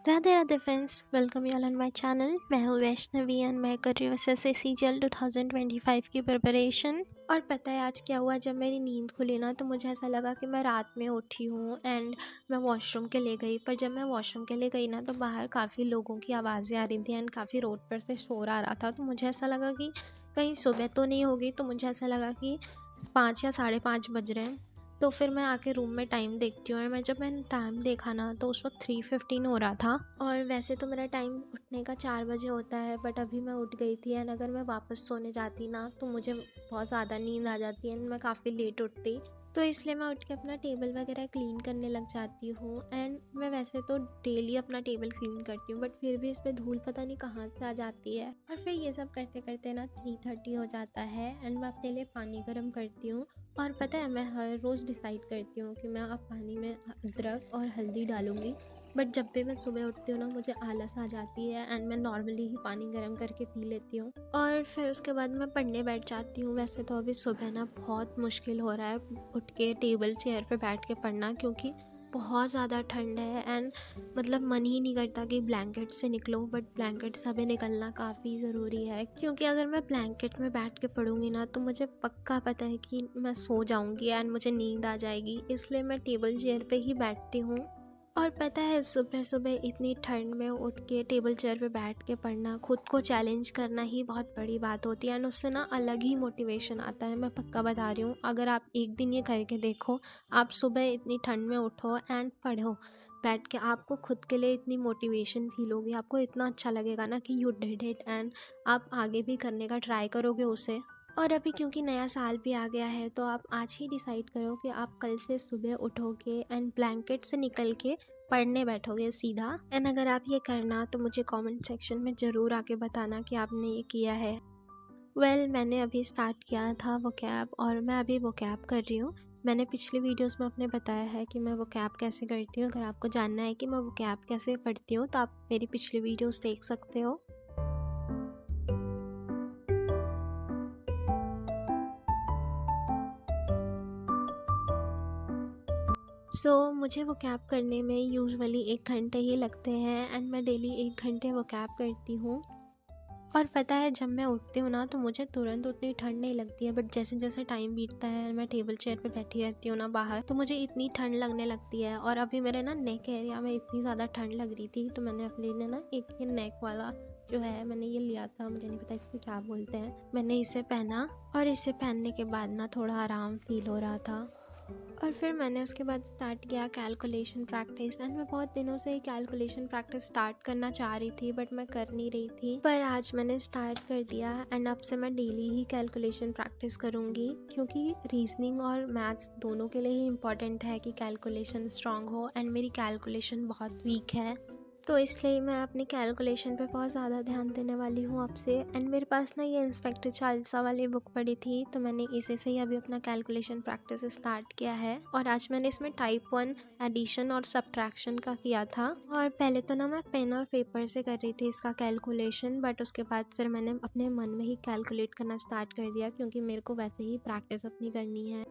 Radhe Radhe friends, welcome you all on my channel. मैं हूँ Vaishnavi and मैं कर रही हूँ एसएससी सीजीएल 2025 की प्रिपरेशन। और पता है आज क्या हुआ, जब मेरी नींद खुली ना तो मुझे ऐसा लगा कि मैं रात में उठी हूँ एंड मैं वॉशरूम के लिए गई। पर जब मैं वॉशरूम के लिए गई ना तो बाहर काफ़ी लोगों की आवाज़ें आ रही थी एंड काफ़ी रोड पर से शोर आ रहा था। तो मुझे ऐसा लगा कि कहीं सुबह तो नहीं होगी। तो मुझे ऐसा लगा कि 5 या 5:30 बज रहे हैं। तो फिर मैं आके रूम में टाइम देखती हूँ और मैंने टाइम देखा ना तो उस वक्त 3:15 हो रहा था। और वैसे तो मेरा टाइम उठने का 4 बजे होता है, बट अभी मैं उठ गई थी एंड अगर मैं वापस सोने जाती ना तो मुझे बहुत ज़्यादा नींद आ जाती है एंड मैं काफ़ी लेट उठती। तो इसलिए मैं उठ के अपना टेबल वगैरह क्लीन करने लग जाती हूँ एंड मैं वैसे तो डेली अपना टेबल क्लीन करती हूँ, बट फिर भी इस पर धूल पता नहीं कहाँ से आ जाती है। और फिर ये सब करते करते ना 3:30 हो जाता है एंड मैं अपने लिए पानी गर्म करती हूँ। और पता है मैं हर रोज़ डिसाइड करती हूँ कि मैं अब पानी में अदरक और हल्दी डालूँगी, बट जब भी मैं सुबह उठती हूँ ना मुझे आलस आ जाती है एंड मैं नॉर्मली ही पानी गर्म करके पी लेती हूँ और फिर उसके बाद मैं पढ़ने बैठ जाती हूँ। वैसे तो अभी सुबह ना बहुत मुश्किल हो रहा है उठ के टेबल चेयर पे बैठ के पढ़ना, क्योंकि बहुत ज़्यादा ठंड है एंड मतलब मन ही नहीं करता कि ब्लैंकेट से निकलो, बट ब्लैंकेट से अभी निकलना काफ़ी ज़रूरी है, क्योंकि अगर मैं ब्लैंकेट में बैठ के पढ़ूंगी ना तो मुझे पक्का पता है कि मैं सो जाऊंगी एंड मुझे नींद आ जाएगी। इसलिए मैं टेबल चेयर पे ही बैठती हूँ। और पता है सुबह सुबह इतनी ठंड में उठ के टेबल चेयर पे बैठ के पढ़ना, खुद को चैलेंज करना ही बहुत बड़ी बात होती है एंड उससे ना अलग ही मोटिवेशन आता है। मैं पक्का बता रही हूँ, अगर आप एक दिन ये करके देखो, आप सुबह इतनी ठंड में उठो एंड पढ़ो बैठ के, आपको खुद के लिए इतनी मोटिवेशन फील होगी, आपको इतना अच्छा लगेगा ना कि यू डिड इट एंड आप आगे भी करने का ट्राई करोगे उसे। और अभी क्योंकि नया साल भी आ गया है तो आप आज ही डिसाइड करो कि आप कल से सुबह उठोगे एंड ब्लैंकेट से निकल के पढ़ने बैठोगे सीधा। एंड अगर आप ये करना तो मुझे कमेंट सेक्शन में ज़रूर आके बताना कि आपने ये किया है। मैंने अभी स्टार्ट किया था वो कैब और मैं अभी वो कैब कर रही हूँ। मैंने पिछले वीडियोस में अपने बताया है कि मैं वो कैब कैसे करती हूँ। अगर आपको जानना है कि मैं वो कैब कैसे पढ़ती हूँ तो आप मेरी पिछली वीडियोस देख सकते हो। मुझे वो कैब करने में यूजुअली 1 घंटे ही लगते हैं एंड मैं डेली 1 घंटे वो कैब करती हूँ। और पता है जब मैं उठती हूँ ना तो मुझे तुरंत उतनी ठंड नहीं लगती है, बट जैसे जैसे टाइम बीतता है मैं टेबल चेयर पे बैठी रहती हूँ ना बाहर, तो मुझे इतनी ठंड लगने लगती है। और अभी मेरे ना नेक एरिया में इतनी ज़्यादा ठंड लग रही थी तो मैंने अपने लिए ना एक ये नेक वाला जो है मैंने ये लिया था, मुझे नहीं पता इसको क्या बोलते हैं, मैंने इसे पहना और इसे पहनने के बाद ना थोड़ा आराम फील हो रहा था। और फिर मैंने उसके बाद स्टार्ट किया कैलकुलेशन प्रैक्टिस एंड मैं बहुत दिनों से ही कैलकुलेशन प्रैक्टिस स्टार्ट करना चाह रही थी, बट मैं कर नहीं रही थी, पर आज मैंने स्टार्ट कर दिया एंड अब से मैं डेली ही कैलकुलेशन प्रैक्टिस करूँगी, क्योंकि रीजनिंग और मैथ्स दोनों के लिए ही इम्पॉर्टेंट है कि कैलकुलेशन स्ट्रांग हो एंड मेरी कैलकुलेशन बहुत वीक है। तो इसलिए मैं अपनी कैलकुलेशन पे बहुत ज़्यादा ध्यान देने वाली हूँ अब से। एंड मेरे पास ना ये इंस्पेक्टर चालीसा वाली बुक पड़ी थी तो मैंने इसे से ही अभी अपना कैलकुलेशन प्रैक्टिस स्टार्ट किया है। और आज मैंने इसमें टाइप 1 एडिशन और सब्ट्रैक्शन का किया था। और पहले तो ना मैं पेन और पेपर से कर रही थी इसका कैलकुलेशन, बट उसके बाद फिर मैंने अपने मन में ही कैलकुलेट करना स्टार्ट कर दिया, क्योंकि मेरे को वैसे ही प्रैक्टिस अपनी करनी है।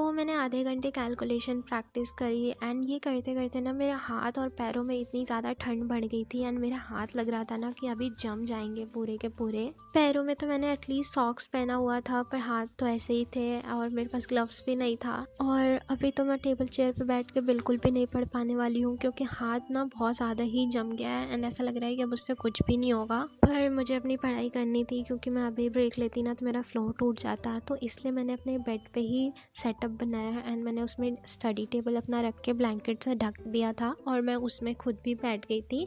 मैंने आधे घंटे कैलकुलेशन प्रैक्टिस करी एंड ये करते करते ना मेरे हाथ और पैरों में इतनी ज़्यादा ठंड बढ़ गई थी एंड मेरा हाथ लग रहा था ना कि अभी जम जाएंगे पूरे के पूरे। पैरों में तो मैंने एटलीस्ट सॉक्स पहना हुआ था, पर हाथ तो ऐसे ही थे और मेरे पास ग्लव्स भी नहीं था। और अभी तो मैं टेबल चेयर पे बैठ के बिल्कुल भी नहीं पढ़ पाने वाली हूँ, क्योंकि हाथ ना बहुत ज़्यादा ही जम गया है एंड ऐसा लग रहा है कि अब उससे कुछ भी नहीं होगा। पर मुझे अपनी पढ़ाई करनी थी, क्योंकि मैं अभी ब्रेक लेती ना तो मेरा फ्लो टूट जाता, तो इसलिए मैंने अपने बेड पे ही सेटअप बनाया है एंड मैंने उसमें स्टडी टेबल अपना रख के ब्लैंकेट से ढक दिया था और मैं उसमें खुद भी बैठ गई थी।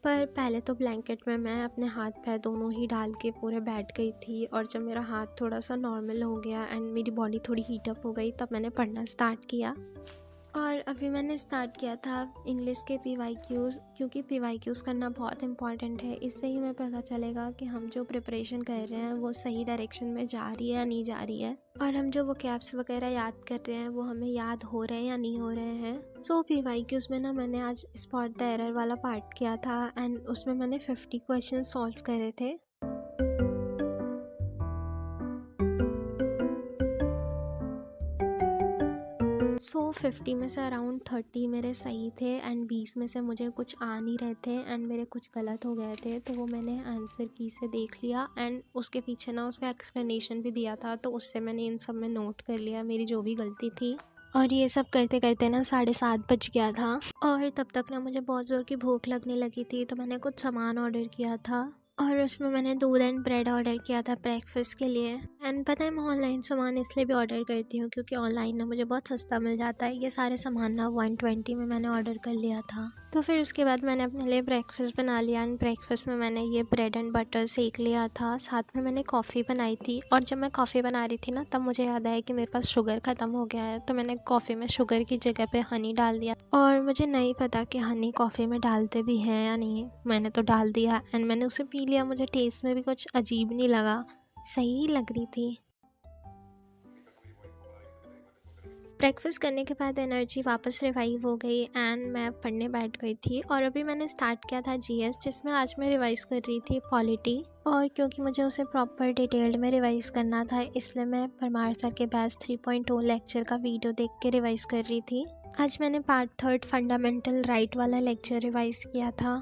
पर पहले तो ब्लैंकेट में मैं अपने हाथ पैर दोनों ही डाल के पूरे बैठ गई थी, और जब मेरा हाथ थोड़ा सा नॉर्मल हो गया एंड मेरी बॉडी थोड़ी हीटअप हो गई तब मैंने पढ़ना स्टार्ट किया। और अभी मैंने स्टार्ट किया था इंग्लिश के पीवाईक्यूज़, क्योंकि पीवाईक्यूज़ करना बहुत इंपॉर्टेंट है। इससे ही हमें पता चलेगा कि हम जो प्रिपरेशन कर रहे हैं वो सही डायरेक्शन में जा रही है या नहीं जा रही है, और हम जो वोकैब्स वगैरह याद कर रहे हैं वो हमें याद हो रहे हैं या नहीं हो रहे हैं। पीवाईक्यूज़ में ना मैंने आज स्पॉट द एरर वाला पार्ट किया था एंड उसमें मैंने 50 क्वेश्चन सॉल्व करे थे। 50 में से अराउंड 30 मेरे सही थे एंड 20 में से मुझे कुछ आ नहीं रहे थे एंड मेरे कुछ गलत हो गए थे, तो वो मैंने आंसर की से देख लिया एंड उसके पीछे ना उसका एक्सप्लेनेशन भी दिया था, तो उससे मैंने इन सब में नोट कर लिया मेरी जो भी गलती थी। और ये सब करते करते ना 7:30 बज गया था और तब तक ना मुझे बहुत ज़ोर की भूख लगने लगी थी, तो मैंने कुछ सामान ऑर्डर किया था और उसमें मैंने दूध एंड ब्रेड ऑर्डर किया था ब्रेकफास्ट के लिए। एंड पता है मैं ऑनलाइन सामान इसलिए भी ऑर्डर करती हूँ क्योंकि ऑनलाइन ना मुझे बहुत सस्ता मिल जाता है। ये सारे सामान ना 120 में मैंने ऑर्डर कर लिया था। तो फिर उसके बाद मैंने अपने लिए ब्रेकफास्ट बना लिया एंड ब्रेकफास्ट में मैंने ये ब्रेड एंड बटर सेक लिया था, साथ में मैंने कॉफ़ी बनाई थी। और जब मैं कॉफ़ी बना रही थी ना तब मुझे याद आया कि मेरे पास शुगर ख़त्म हो गया है, तो मैंने कॉफ़ी में शुगर की जगह पे हनी डाल दिया। और मुझे नहीं पता कि हनी कॉफ़ी में डालते भी हैं या नहीं, मैंने तो डाल दिया एंड मैंने उसे पी लिया। मुझे टेस्ट में भी कुछ अजीब नहीं लगा, सही ही लग रही थी। ब्रेकफास्ट करने के बाद एनर्जी वापस रिवाइव हो गई एंड मैं पढ़ने बैठ गई थी। और अभी मैंने स्टार्ट किया था जीएस, जिसमें आज मैं रिवाइज़ कर रही थी पॉलिटी। और क्योंकि मुझे उसे प्रॉपर डिटेल्ड में रिवाइज़ करना था, इसलिए मैं परमार सर के बैच 3.0 लेक्चर का वीडियो देख के रिवाइज़ कर रही थी। आज मैंने पार्ट 3 फंडामेंटल राइट वाला लेक्चर रिवाइज़ किया था।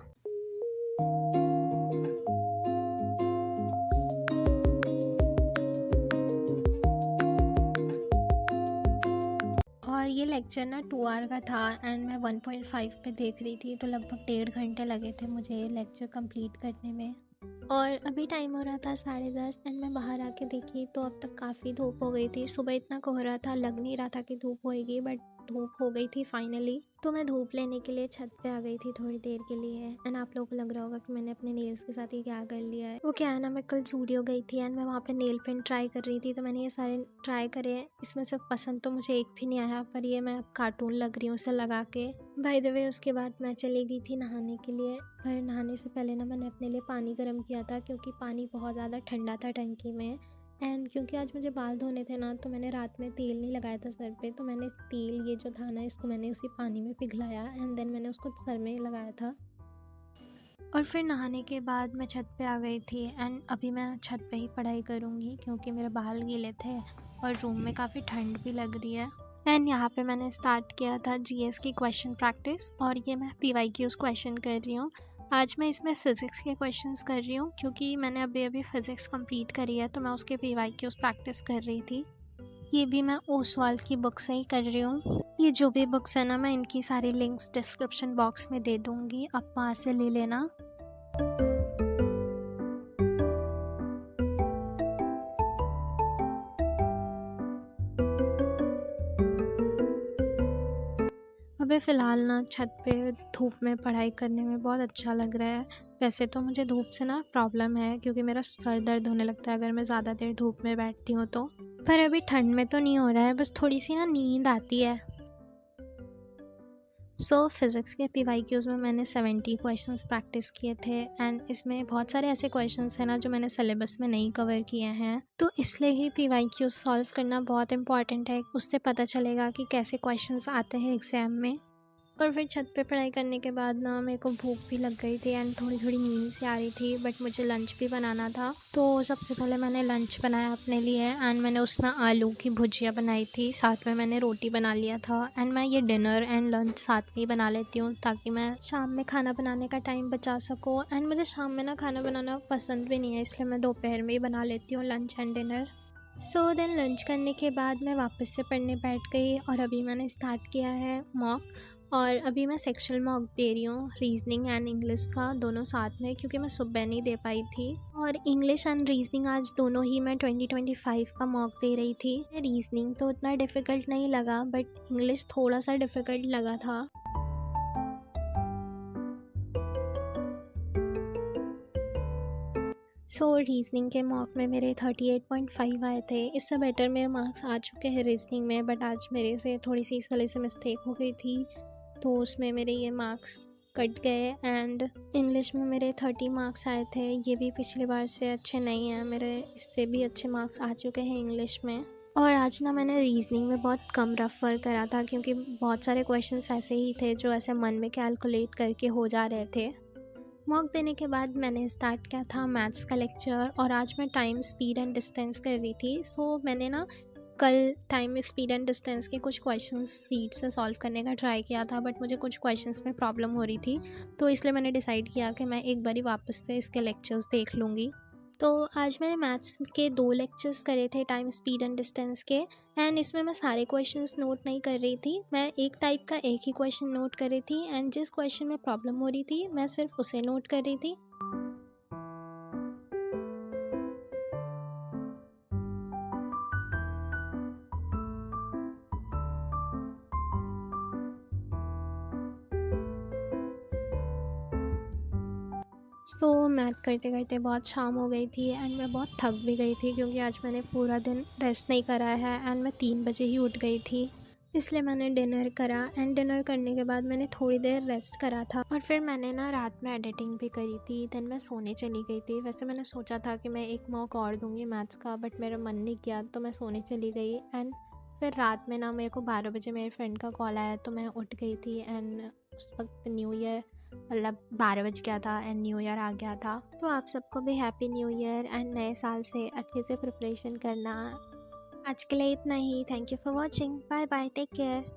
और ये लेक्चर ना 2 आवर का था एंड मैं 1.5 पे देख रही थी, तो लगभग 1.5 घंटे लगे थे मुझे ये लेक्चर कंप्लीट करने में। और अभी टाइम हो रहा था 10:30 एंड मैं बाहर आके देखी तो अब तक काफ़ी धूप हो गई थी। सुबह इतना कोहरा था, लग नहीं रहा था कि धूप होएगी, बट धूप हो गई थी फाइनली। तो मैं धूप लेने के लिए छत पे आ गई थी थोड़ी देर के लिए एंड आप लोगों को लग रहा होगा कि मैंने अपने नेल्स के साथ ही क्या कर लिया है। वो क्या है ना, मैं कल ज़ूडियो गई थी एंड मैं वहाँ पे नेल पेंट ट्राई कर रही थी, तो मैंने ये सारे ट्राई करे। इसमें से पसंद तो मुझे एक भी नहीं आया, पर ये मैं अब कार्टून लग रही हूँ उसे लगा के। बाय द वे उसके बाद मैं चली गई थी नहाने के लिए, पर नहाने से पहले ना मैंने अपने लिए पानी गर्म किया था क्योंकि पानी बहुत ज़्यादा ठंडा था टंकी में। एंड क्योंकि आज मुझे बाल धोने थे ना, तो मैंने रात में तेल नहीं लगाया था सर पे, तो मैंने तेल ये जो था ना इसको मैंने उसी पानी में पिघलाया एंड देन मैंने उसको सर में लगाया था। और फिर नहाने के बाद मैं छत पे आ गई थी एंड अभी मैं छत पे ही पढ़ाई करूँगी क्योंकि मेरे बाल गीले थे और रूम में काफ़ी ठंड भी लग रही है। एंड यहाँ पे मैंने स्टार्ट किया था जीएस की क्वेश्चन प्रैक्टिस और ये मैं पीवाईक्यूज़ क्वेश्चन कर रही हूँ। आज मैं इसमें फ़िज़िक्स के क्वेश्चंस कर रही हूँ क्योंकि मैंने अभी फ़िज़िक्स कंप्लीट करी है, तो मैं उसके पीवाईक्यूज़ प्रैक्टिस कर रही थी। ये भी मैं ओसवाल की बुक से ही कर रही हूँ। ये जो भी बुक्स है ना, मैं इनकी सारी लिंक्स डिस्क्रिप्शन बॉक्स में दे दूँगी, आप वहाँ से ले लेना। अभी फ़िलहाल ना छत पे धूप में पढ़ाई करने में बहुत अच्छा लग रहा है। वैसे तो मुझे धूप से ना प्रॉब्लम है क्योंकि मेरा सर दर्द होने लगता है अगर मैं ज़्यादा देर धूप में बैठती हूँ तो। पर अभी ठंड में तो नहीं हो रहा है, बस थोड़ी सी ना नींद आती है। फ़िज़िक्स के पीवाईक्यूज़ में मैंने 70 क्वेश्चंस प्रैक्टिस किए थे एंड इसमें बहुत सारे ऐसे क्वेश्चंस हैं ना जो मैंने सिलेबस में नहीं कवर किए हैं, तो इसलिए ही पीवाईक्यूज़ सॉल्व करना बहुत इंपॉर्टेंट है। उससे पता चलेगा कि कैसे क्वेश्चंस आते हैं एग्ज़ाम में। और फिर छत पे पढ़ाई करने के बाद ना मेरे को भूख भी लग गई थी एंड थोड़ी थोड़ी नींद सी आ रही थी, बट मुझे लंच भी बनाना था। तो सबसे पहले मैंने लंच बनाया अपने लिए एंड मैंने उसमें आलू की भुजिया बनाई थी, साथ में मैंने रोटी बना लिया था। एंड मैं ये डिनर एंड लंच साथ में ही बना लेती हूँ ताकि मैं शाम में खाना बनाने का टाइम बचा सकूँ। एंड मुझे शाम में ना खाना बनाना पसंद भी नहीं है, इसलिए मैं दोपहर में ही बना लेती हूँ lunch and dinner. Then lunch करने के बाद मैं वापस से पढ़ने बैठ गई और अभी मैंने स्टार्ट किया है मॉक। और अभी मैं सेक्शनल मॉक दे रही हूँ, रीजनिंग एंड इंग्लिश का दोनों साथ में, क्योंकि मैं सुबह नहीं दे पाई थी। और इंग्लिश एंड रीजनिंग आज दोनों ही मैं 2025 का मॉक दे रही थी। रीजनिंग तो उतना डिफ़िकल्ट नहीं लगा, बट इंग्लिश थोड़ा सा डिफ़िकल्ट लगा था। रीजनिंग के मॉक में मेरे 38.5 आए थे। इससे बेटर मेरे मार्क्स आ चुके हैं रीजनिंग में, बट आज मेरे से थोड़ी सी इस वाले से मिस्टेक हो गई थी, तो उसमें मेरे ये मार्क्स कट गए। एंड इंग्लिश में मेरे 30 मार्क्स आए थे, ये भी पिछली बार से अच्छे नहीं हैं, मेरे इससे भी अच्छे मार्क्स आ चुके हैं इंग्लिश में। और आज ना मैंने रीजनिंग में बहुत कम रफ वर्क करा था क्योंकि बहुत सारे क्वेश्चंस ऐसे ही थे जो ऐसे मन में कैलकुलेट करके हो जा रहे थे। मॉक देने के बाद मैंने स्टार्ट किया था मैथ्स का लेक्चर और आज मैं टाइम, स्पीड एंड डिस्टेंस कर रही थी। मैंने ना कल टाइम स्पीड एंड डिस्टेंस के कुछ क्वेश्चंस सीट से सॉल्व करने का ट्राई किया था, बट मुझे कुछ क्वेश्चंस में प्रॉब्लम हो रही थी, तो इसलिए मैंने डिसाइड किया कि मैं एक बारी वापस से इसके लेक्चर्स देख लूँगी। तो आज मैंने मैथ्स के 2 लेक्चर्स करे थे टाइम स्पीड एंड डिस्टेंस के, एंड इसमें मैं सारे क्वेश्चंस नोट नहीं कर रही थी। मैं एक टाइप का एक ही क्वेश्चन नोट कर रही थी, एंड जिस क्वेश्चन में प्रॉब्लम हो रही थी मैं सिर्फ उसे नोट कर रही थी। मैथ करते करते बहुत शाम हो गई थी, एंड मैं बहुत थक भी गई थी क्योंकि आज मैंने पूरा दिन रेस्ट नहीं करा है, एंड मैं 3 बजे ही उठ गई थी। इसलिए मैंने डिनर करा, एंड डिनर करने के बाद मैंने थोड़ी देर रेस्ट करा था, और फिर मैंने ना रात में एडिटिंग भी करी थी। देन मैं सोने चली गई थी। वैसे मैंने सोचा था कि मैं एक मॉक और दूंगी मैथ्स का, बट मेरा मन नहीं किया, तो मैं सोने चली गई। एंड फिर रात में ना मेरे को 12 बजे मेरे फ्रेंड का कॉल आया, तो मैं उठ गई थी। एंड उस वक्त न्यू ईयर, मतलब 12 बज गया था एंड न्यू ईयर आ गया था। तो आप सबको भी हैप्पी न्यू ईयर, एंड नए साल से अच्छे से प्रिपरेशन करना। आज के लिए इतना ही। Thank you for watching. Bye bye, take care.